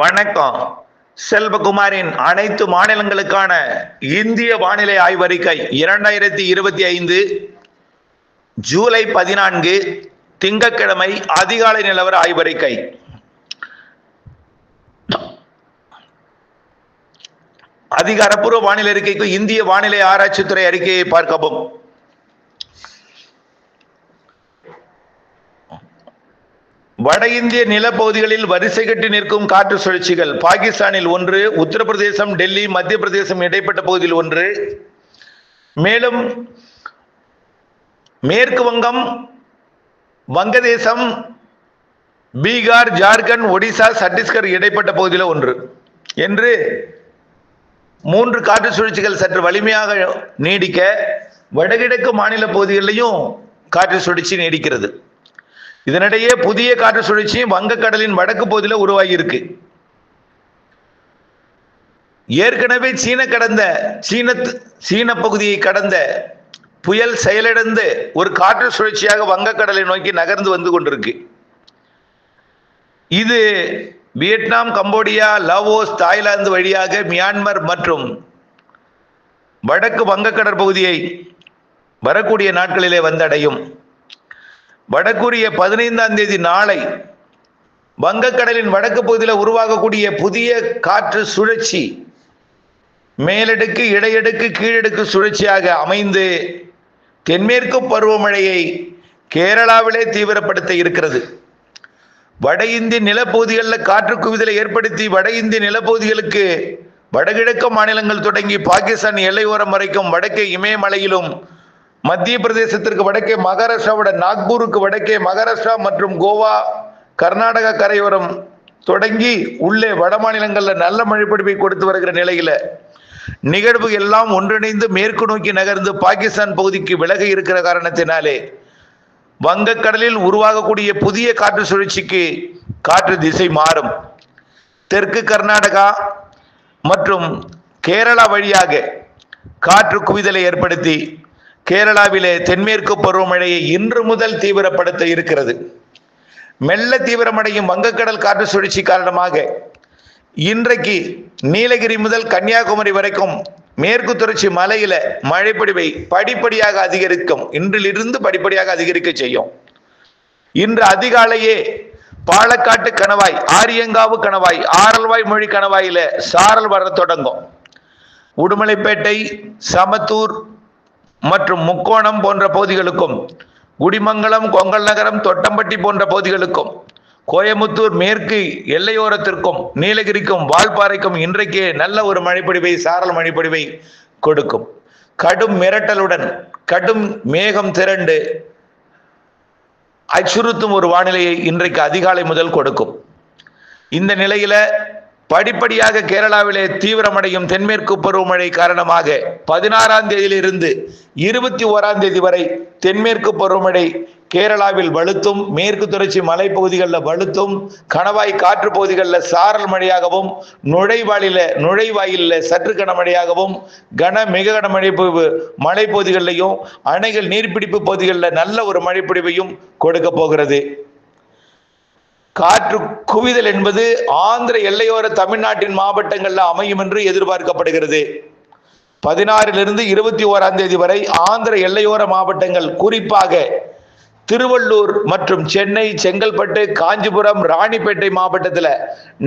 வணக்கம். செல்வகுமாரின் அனைத்து மாநிலங்களுக்கான இந்திய வானிலை ஆய்வறிக்கை 2025 ஜூலை 14 திங்கட்கிழமை அதிகாலை நிலவர ஆய்வறிக்கை. அதிகாரப்பூர்வ வானிலை அறிக்கைக்கு இந்திய வானிலை ஆராய்ச்சித்துறை அறிக்கையை பார்க்கவும். வட இந்திய நிலப்பகுதிகளில் வரிசை கட்டி நிற்கும் காற்று சுழற்சிகள். பாகிஸ்தானில் ஒன்று, உத்தரப்பிரதேசம், டெல்லி, மத்திய பிரதேசம் இடைப்பட்ட பகுதியில் ஒன்று, மேலும் மேற்கு வங்கம், வங்கதேசம், பீகார், ஜார்க்கண்ட், ஒடிசா, சத்தீஸ்கர் இடைப்பட்ட பகுதியில் ஒன்று என்று 3 காற்று சுழற்சிகள் சற்று வலிமையாக நீடிக்க வடகிழக்கு மாநில பகுதிகளிலும் காற்று சுழற்சி நீடிக்கிறது. இதனிடையே புதிய காற்று சுழற்சியும் வங்கக்கடலின் வடக்கு பகுதியில் உருவாகி இருக்கு. ஏற்கனவே சீன பகுதியை கடந்த புயல் செயலிழந்து ஒரு காற்று சுழற்சியாக வங்கக்கடலை நோக்கி நகர்ந்து வந்து கொண்டிருக்கு. இது வியட்நாம், கம்போடியா, லாவோஸ், தாய்லாந்து வழியாக மியான்மர் மற்றும் வடக்கு வங்கக்கடல் பகுதியை வரக்கூடிய நாட்களிலே வந்தடையும். வடகொரிய 15ஆம் தேதி நாளை வங்கக்கடலின் வடக்கு பகுதியில் உருவாகக்கூடிய புதிய காற்று சுழற்சி மேலடுக்கு, இடையடுக்கு, கீழடுக்கு சுழற்சியாக அமைந்து தென்மேற்கு பருவமழையை கேரளாவிலே தீவிரப்படுத்த இருக்கிறது. வட இந்திய நிலப்பகுதிகளில் காற்று குவிதலை ஏற்படுத்தி வட இந்திய நிலப்பகுதிகளுக்கு வடகிழக்கு மாநிலங்கள் தொடங்கி பாகிஸ்தான் எல்லையோரம் வரைக்கும் வடக்கே இமயமலையிலும், மத்திய பிரதேசத்திற்கு வடக்கே மகாராஷ்டிராவோட நாக்பூருக்கு வடக்கே மகாராஷ்டிரா மற்றும் கோவா, கர்நாடகா கரையோரம் தொடங்கி உள்ளே வட மாநிலங்களில் நல்ல மழைப்பொழிவை கொடுத்து வருகிற நிலையில நிகழ்வு எல்லாம் ஒன்றிணைந்து மேற்கு நோக்கி நகர்ந்து பாகிஸ்தான் பகுதிக்கு விலக இருக்கிற காரணத்தினாலே வங்கக்கடலில் உருவாகக்கூடிய புதிய காற்று சுழற்சிக்கு காற்று திசை மாறும். தெற்கு கர்நாடகா மற்றும் கேரளா வழியாக காற்று குவிதலை ஏற்படுத்தி கேரளாவிலே தென்மேற்கு பருவமழையை இன்று முதல் தீவிரப்படுத்த இருக்கிறது. மெல்ல தீவிரமடையும் வங்கக்கடல் காற்று சுழற்சி காரணமாக இன்றைக்கு நீலகிரி முதல் கன்னியாகுமரி வரைக்கும் மேற்கு தொடர்ச்சி மலையில மழைப்பொழிவை படிப்படியாக அதிகரிக்கும். இன்றிலிருந்து படிப்படியாக அதிகரிக்க செய்யும். இன்று அதிகாலையே பாலக்காட்டு கணவாய், ஆரியங்காவு கணவாய், ஆரல்வாய் மொழி கணவாயில சாரல் வர தொடங்கும். உடுமலைப்பேட்டை, சமத்தூர் மற்றும் முக்கோணம் போன்ற பகுதிகளுக்கும், குடிமங்கலம், கொங்கல் நகரம், தொட்டம்பட்டி போன்ற பகுதிகளுக்கும், கோயமுத்தூர் மேற்கு எல்லையோரத்திற்கும், நீலகிரிக்கும், வால்பாறைக்கும் இன்றைக்கே நல்ல ஒரு மழைப்பொழிவை, சாரல் மழைப்பொழிவை கொடுக்கும். கடும் மிரட்டலுடன் கடும் மேகம் திரண்டு அச்சுறுத்தும் ஒரு வானிலையை இன்றைக்கு அதிகாலை முதல் கொடுக்கும். இந்த நிலையில படிப்படியாக கேரளாவிலே தீவிரமடையும் தென்மேற்கு பருவமழை காரணமாக 16ஆம் தேதியிலிருந்து 21ஆம் தேதி வரை தென்மேற்கு பருவமழை கேரளாவில் வலுத்தும், மேற்கு தொடர்ச்சி மலைப்பகுதிகளில் வலுத்தும், கணவாய் காற்று பகுதிகளில் சாரல் மழையாகவும், நுழைவாயில சற்று கனமழையாகவும், மிக கனமழை மலைப்பகுதிகளிலையும், அணைகள் நீர்பிடிப்பு பகுதிகளில் நல்ல ஒரு மழைப்பொழிவையும் கொடுக்க போகிறது. காற்று குவிதல் என்பது ஆந்திர எல்லையோர தமிழ்நாட்டின் மாவட்டங்களில் அமையும் என்று எதிர்பார்க்கப்படுகிறது. 16லிருந்து 21ஆம் தேதி வரை ஆந்திர எல்லையோர மாவட்டங்கள், குறிப்பாக திருவள்ளூர் மற்றும் சென்னை, செங்கல்பட்டு, காஞ்சிபுரம், ராணிப்பேட்டை மாவட்டத்தில்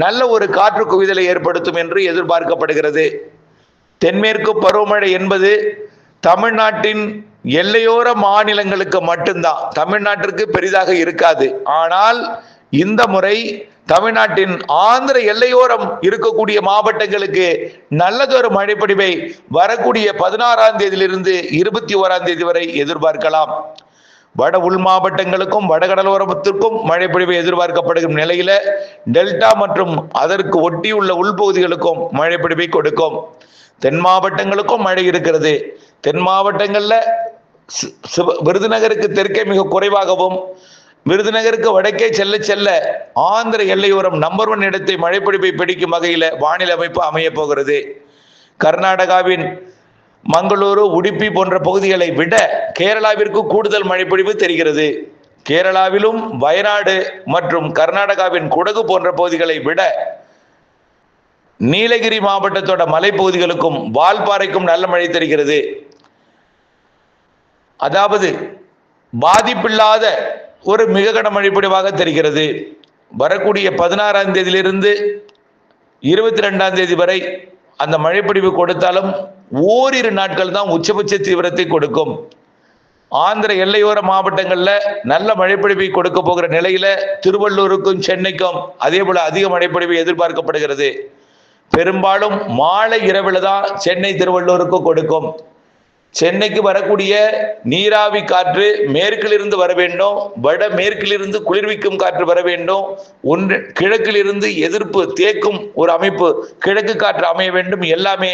நல்ல ஒரு காற்று குவிதலை ஏற்படுத்தும் என்று எதிர்பார்க்கப்படுகிறது. தென்மேற்கு பருவமழை என்பது தமிழ்நாட்டின் எல்லையோர மாநிலங்களுக்கு மட்டும்தான், தமிழ்நாட்டிற்கு பெரிதாக இருக்காது. ஆனால் இந்த முறை தமிழ்நாட்டின் ஆந்திர எல்லையோரம் இருக்கக்கூடிய மாவட்டங்களுக்கு நல்லதொரு மழைப்பொழிவை வரக்கூடிய 16ஆம் தேதியிலிருந்து 21ஆம் தேதி வரை எதிர்பார்க்கலாம். வட உள் மாவட்டங்களுக்கும் வடகடலோரத்திற்கும் மழைப்பொழிவை எதிர்பார்க்கப்படுகிற நிலையில டெல்டா மற்றும் அதற்கு ஒட்டியுள்ள உள்பகுதிகளுக்கும் மழைப்பொழிவை கொடுக்கும். தென் மாவட்டங்களுக்கும் மழை இருக்கிறது. தென் மாவட்டங்கள்ல விருதுநகருக்கு தெற்கே மிக குறைவாகவும், விருதுநகருக்கு வடக்கே செல்ல செல்ல ஆந்திர எல்லையோரம் நம்பர் 1 இடத்தை மழைப்பொழிவை பிடிக்கும் வகையில வானிலை அமைப்பு அமைய போகிறது. கர்நாடகாவின் மங்களூரு, உடுப்பி போன்ற பகுதிகளை விட கேரளாவிற்கு கூடுதல் மழைப்பொழிவு தெரிகிறது. கேரளாவிலும் வயநாடு மற்றும் கர்நாடகாவின் குடகு போன்ற பகுதிகளை விட நீலகிரி மாவட்டத்தோட மலைப்பகுதிகளுக்கும் வால்பாறைக்கும் நல்ல மழை தெரிகிறது. அதாவது பாதிப்பில்லாத ஒரு மிக கனமழை பொழிவாக தெரிகிறது. வரக்கூடிய 16ஆம் தேதியிலிருந்து 22ஆம் தேதி வரை அந்த மழைப்பொழிவு கொடுத்தாலும் ஓரிரு நாட்கள் தான் உச்சபட்ச தீவிரத்தை கொடுக்கும். ஆந்திர எல்லையோர மாவட்டங்கள்ல நல்ல மழைப்பொழிவை கொடுக்க போகிற நிலையில திருவள்ளூருக்கும் சென்னைக்கும் அதே போல அதிக மழைப்பொழிவு எதிர்பார்க்கப்படுகிறது. பெரும்பாலும் மாலை இரவில் தான் சென்னை திருவள்ளூருக்கு கொடுக்கும். சென்னைக்கு வரக்கூடிய நீராவி காற்று மேற்கிலிருந்து வர வேண்டும், வட மேற்கிலிருந்து குளிர்விக்கும் காற்று வர வேண்டும், ஒன்று கிழக்கிலிருந்து எதிர்ப்பு தேக்கும் ஒரு அமைப்பு கிழக்கு காற்று அமைய வேண்டும். எல்லாமே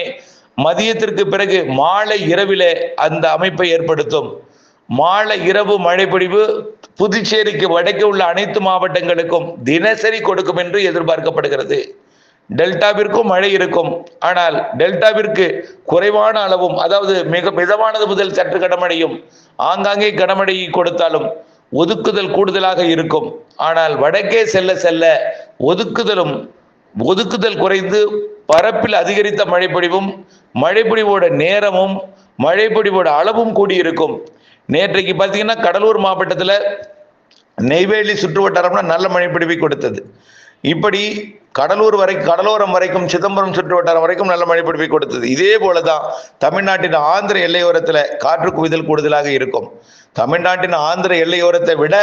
மதியத்திற்கு பிறகு மாலை இரவிலே அந்த அமைப்பை ஏற்படுத்தும். மாலை இரவு மழைப்பொழிவு புதுச்சேரிக்கு வடக்கே உள்ள அனைத்து மாவட்டங்களுக்கும் தினசரி கொடுக்கும் என்று எதிர்பார்க்கப்படுகிறது. டெல்டாவிற்கும் மழை இருக்கும். ஆனால் டெல்டாவிற்கு குறைவான அளவும், அதாவது மிக மிதமானது முதல் சற்று கனமழையும், ஆங்காங்கே கனமழை கொடுத்தாலும் ஒதுக்குதல் கூடுதலாக இருக்கும். ஆனால் வடக்கே செல்ல செல்ல ஒதுக்குதல் குறைந்து பரப்பில் அதிகரித்த மழைப்பொழிவும், மழைப்பொழிவோட நேரமும், மழைப்பொழிவோட அளவும் கூடியிருக்கும். நேற்றைக்கு பார்த்தீங்கன்னா கடலூர் மாவட்டத்தில் நெய்வேலி சுற்றுவட்டாரம்னா நல்ல மழைப்பொழிவை கொடுத்தது. இப்படி கடலோரம் வரைக்கும் சிதம்பரம் சுற்றுவட்டாரம் வரைக்கும் நல்ல மழைப்பொழிவை கொடுத்தது. இதே போலதான் தமிழ்நாட்டின் ஆந்திர எல்லையோரத்தில் காற்று குவிதல் கூடுதலாக இருக்கும். தமிழ்நாட்டின் ஆந்திர எல்லையோரத்தை விட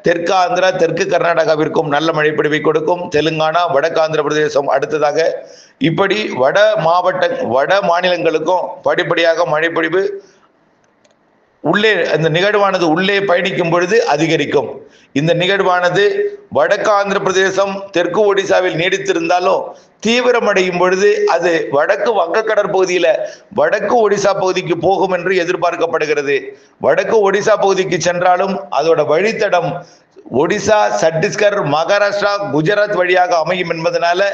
தெற்கு ஆந்திரா, தெற்கு கர்நாடகாவிற்கும் நல்ல மழைப்பொழிவை கொடுக்கும். தெலுங்கானா, வடக்கு ஆந்திர பிரதேசம் அடுத்ததாக இப்படி வட மாநிலங்களுக்கும் படிப்படியாக மழைப்பொழிவு உள்ளே அந்த நிகழ்வானது உள்ளே பயணிக்கும் பொழுது அதிகரிக்கும். இந்த நிகழ்வானது வடக்கு ஆந்திர பிரதேசம், தெற்கு ஒடிசாவில் நீடித்திருந்தாலும் தீவிரமடையும் பொழுது அது வடக்கு வங்கக்கடற்பகுதியில வடக்கு ஒடிசா பகுதிக்கு போகும் என்று எதிர்பார்க்கப்படுகிறது. வடக்கு ஒடிசா பகுதிக்கு சென்றாலும் அதோட வழித்தடம் ஒடிசா, சத்தீஸ்கர், மகாராஷ்டிரா, குஜராத் வழியாக அமையும் என்பதனால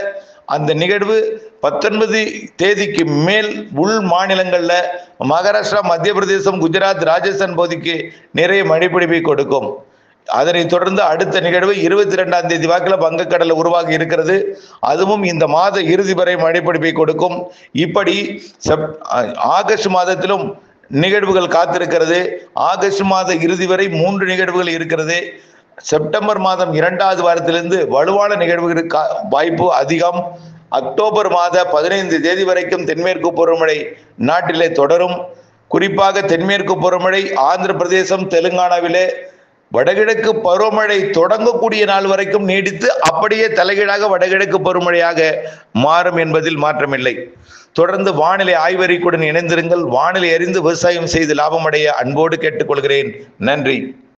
அந்த நிகழ்வு 19 தேதிக்கு மேல் உள் மாநிலங்கள்ல மகாராஷ்டிரா, மத்திய பிரதேசம், குஜராத், ராஜஸ்தான் பகுதிக்கு நிறைய மழைப்பொழிவை கொடுக்கும். அதனைத் தொடர்ந்து அடுத்த நிகழ்வு 22ஆம் தேதி வாக்கில் வங்கக்கடல உருவாகி இருக்கிறது. அதுவும் இந்த மாத இறுதி வரை மழைப்பொழிவை கொடுக்கும். இப்படி ஆகஸ்ட் மாதத்திலும் நிகழ்வுகள் காத்திருக்கிறது. ஆகஸ்ட் மாத இறுதி வரை 3 நிகழ்வுகள் இருக்கிறது. செப்டம்பர் மாதம் 2வது வாரத்திலிருந்து வலுவான நிகழ்வுகளுக்கு வாய்ப்பு அதிகம். அக்டோபர் மாத 15 தேதி வரைக்கும் தென்மேற்கு பருவமழை நாட்டிலே தொடரும். குறிப்பாக தென்மேற்கு பருவமழை ஆந்திர பிரதேசம், தெலுங்கானாவிலே வடகிழக்கு பருவமழை தொடங்கக்கூடிய நாள் வரைக்கும் நீடித்து அப்படியே தலைகீழாக வடகிழக்கு பருவமழையாக மாறும் என்பதில் மாற்றமில்லை. தொடர்ந்து வானிலை ஆய்வறிக்கையுடன் இணைந்திருங்கள். வானிலை அறிந்து விவசாயம் செய்து லாபமடைய அன்போடு கேட்டுக்கொள்கிறேன். நன்றி.